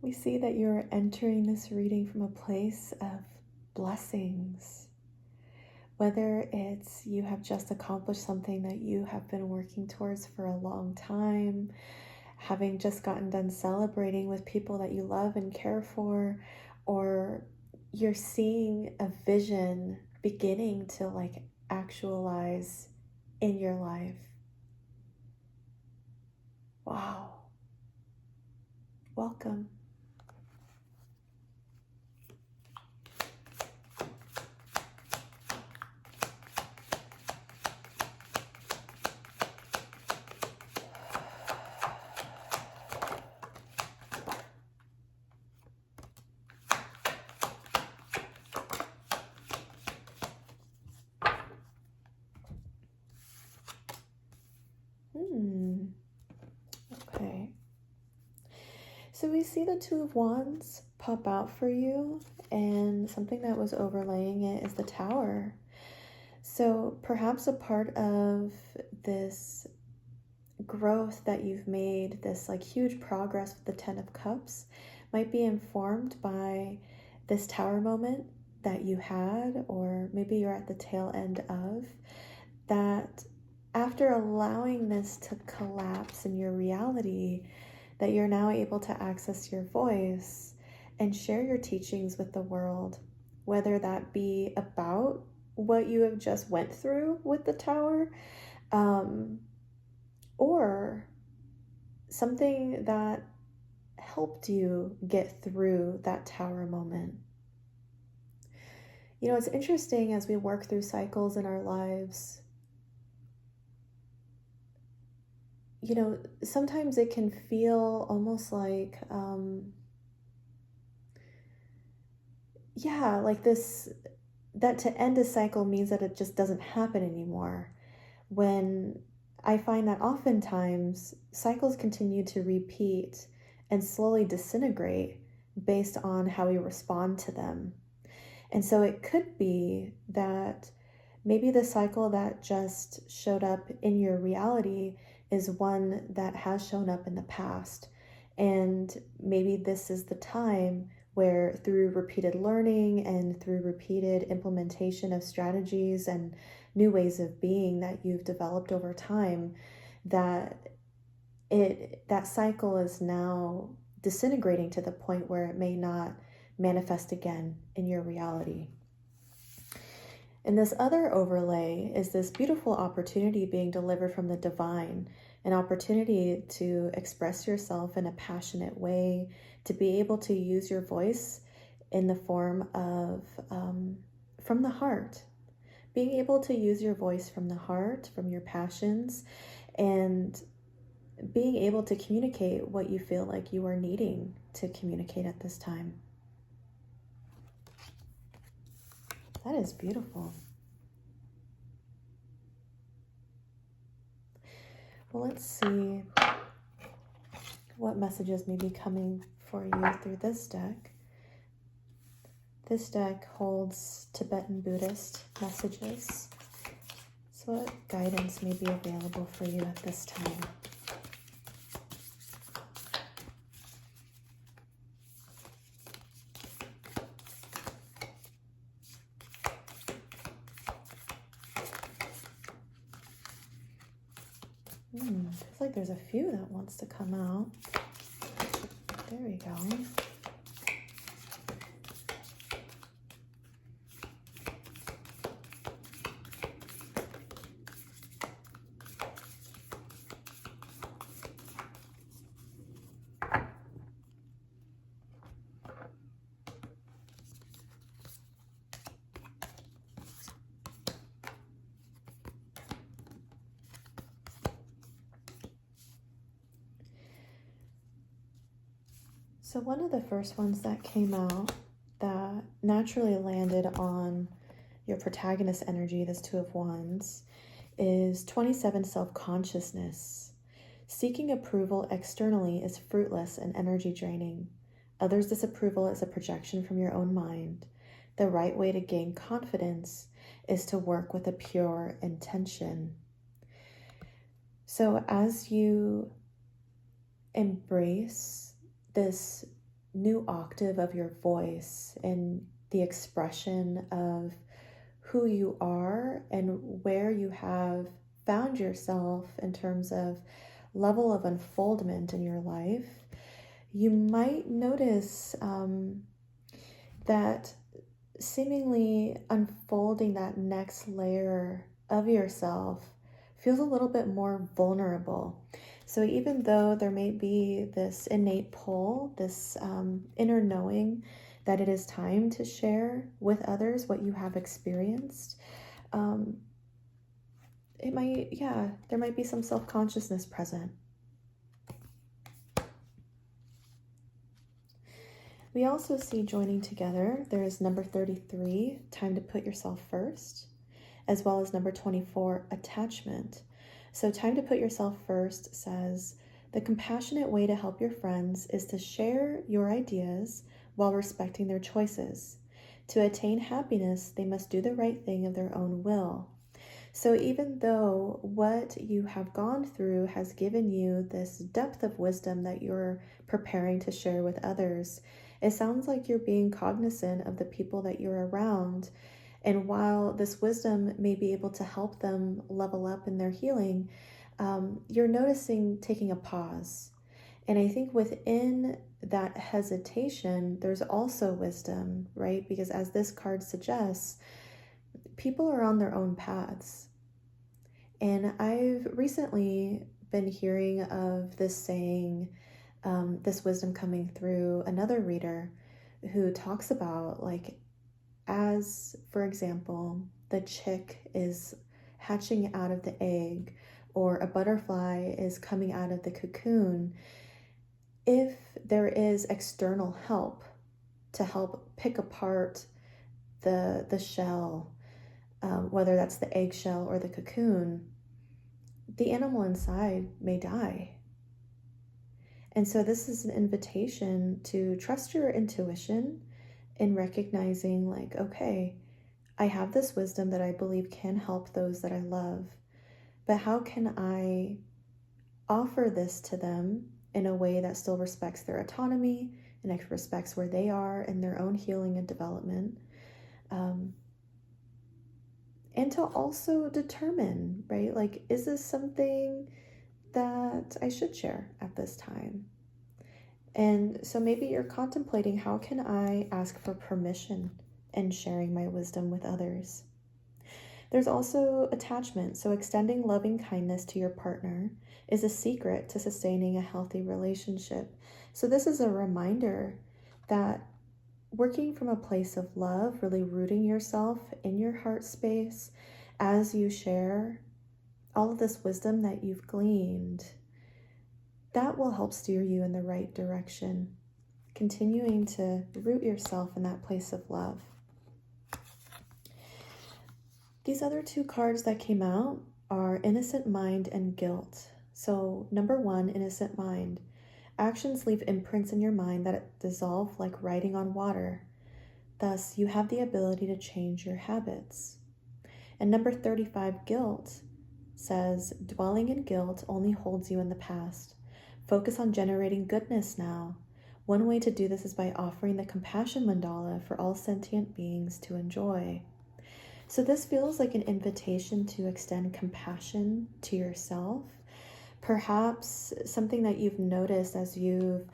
We see that you're entering this reading from a place of blessings. Whether it's you have just accomplished something that you have been working towards for a long time, having just gotten done celebrating with people that you love and care for, or you're seeing a vision beginning to actualize in your life. Wow. Welcome. Okay. So we see the Two of Wands pop out for you, and something that was overlaying it is the Tower. So perhaps a part of this growth that you've made, this huge progress with the Ten of Cups, might be informed by this Tower moment that you had, or maybe you're at the tail end of, that after allowing this to collapse in your reality, that you're now able to access your voice and share your teachings with the world, whether that be about what you have just went through with the Tower, or something that helped you get through that Tower moment. You know, it's interesting as we work through cycles in our lives. You know, sometimes it can feel almost like, that to end a cycle means that it just doesn't happen anymore. When I find that oftentimes cycles continue to repeat and slowly disintegrate based on how we respond to them. And so it could be that maybe the cycle that just showed up in your reality is one that has shown up in the past. And maybe this is the time where, through repeated learning and through repeated implementation of strategies and new ways of being that you've developed over time, that cycle is now disintegrating to the point where it may not manifest again in your reality. And this other overlay is this beautiful opportunity being delivered from the divine, an opportunity to express yourself in a passionate way, to be able to use your voice in the form of from the heart, being able to use your voice from the heart, from your passions, and being able to communicate what you feel like you are needing to communicate at this time. That is beautiful. Well, let's see what messages may be coming for you through this deck. This deck holds Tibetan Buddhist messages. So what guidance may be available for you at this time? Feels like there's a few that wants to come out. There we go. So one of the first ones that came out that naturally landed on your protagonist energy, this Two of Wands, is 27, self-consciousness. Seeking approval externally is fruitless and energy draining. Others' disapproval is a projection from your own mind. The right way to gain confidence is to work with a pure intention. So as you embrace this new octave of your voice and the expression of who you are and where you have found yourself in terms of level of unfoldment in your life, you might notice that seemingly unfolding that next layer of yourself feels a little bit more vulnerable. So even though there may be this innate pull, this inner knowing that it is time to share with others what you have experienced, there might be some self-consciousness present. We also see joining together, there is number 33, time to put yourself first, as well as number 24, attachment. So time to put yourself first says, the compassionate way to help your friends is to share your ideas while respecting their choices. To attain happiness, they must do the right thing of their own will. So even though what you have gone through has given you this depth of wisdom that you're preparing to share with others, it sounds like you're being cognizant of the people that you're around. And while this wisdom may be able to help them level up in their healing, you're noticing taking a pause. And I think within that hesitation, there's also wisdom, right? Because as this card suggests, people are on their own paths. And I've recently been hearing of this saying, this wisdom coming through another reader who talks about, like, as, for example, the chick is hatching out of the egg or a butterfly is coming out of the cocoon, if there is external help to help pick apart the shell, whether that's the eggshell or the cocoon, the animal inside may die. And so this is an invitation to trust your intuition in recognizing, like, okay, I have this wisdom that I believe can help those that I love, but how can I offer this to them in a way that still respects their autonomy and respects where they are in their own healing and development, and to also determine, right, like, is this something that I should share at this time? And so maybe you're contemplating, how can I ask for permission in sharing my wisdom with others? There's also attachment. So extending loving kindness to your partner is a secret to sustaining a healthy relationship. So this is a reminder that working from a place of love, really rooting yourself in your heart space as you share all of this wisdom that you've gleaned, that will help steer you in the right direction, continuing to root yourself in that place of love. These other two cards that came out are innocent mind and guilt. So number 1, innocent mind. Actions leave imprints in your mind that dissolve like writing on water. Thus, you have the ability to change your habits. And number 35, guilt, says, dwelling in guilt only holds you in the past. Focus on generating goodness now. One way to do this is by offering the compassion mandala for all sentient beings to enjoy. So this feels like an invitation to extend compassion to yourself, perhaps something that you've noticed as you've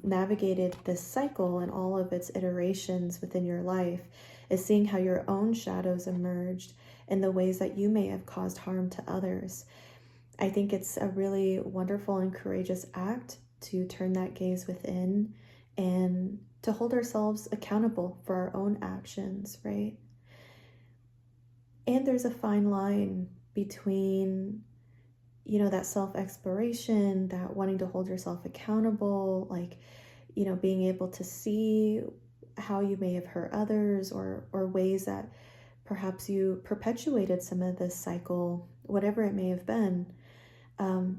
navigated this cycle and all of its iterations within your life is seeing how your own shadows emerged in the ways that you may have caused harm to others. I think it's a really wonderful and courageous act to turn that gaze within and to hold ourselves accountable for our own actions, right? And there's a fine line between, that self-exploration, that wanting to hold yourself accountable, like, being able to see how you may have hurt others or ways that perhaps you perpetuated some of this cycle, whatever it may have been.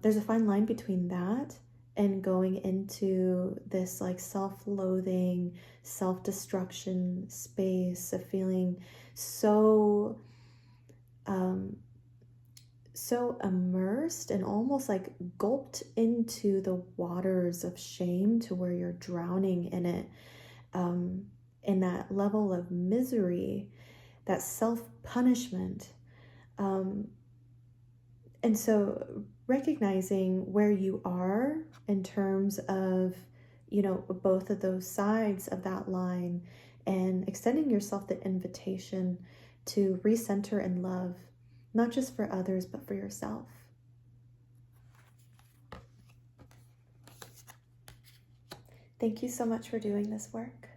There's a fine line between that and going into this like self-loathing, self-destruction space of feeling so immersed and almost like gulped into the waters of shame to where you're drowning in it, in that level of misery, that self-punishment. And so recognizing where you are in terms of, both of those sides of that line and extending yourself the invitation to recenter and love, not just for others, but for yourself. Thank you so much for doing this work.